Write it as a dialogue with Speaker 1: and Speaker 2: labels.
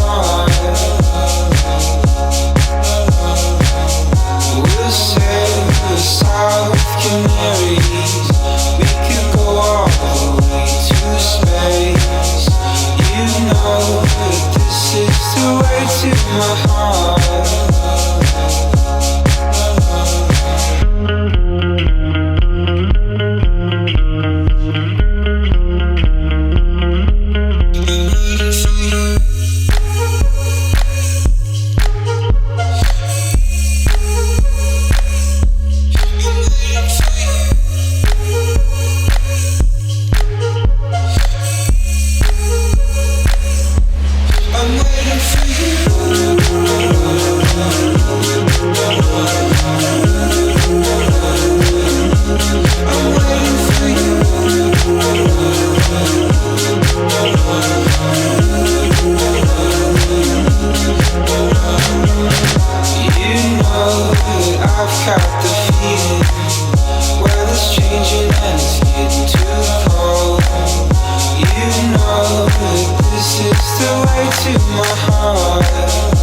Speaker 1: heart. We'll sail the South Canaries. We could go all the way to space. You know that this is the way to my heart. This is the way to my heart.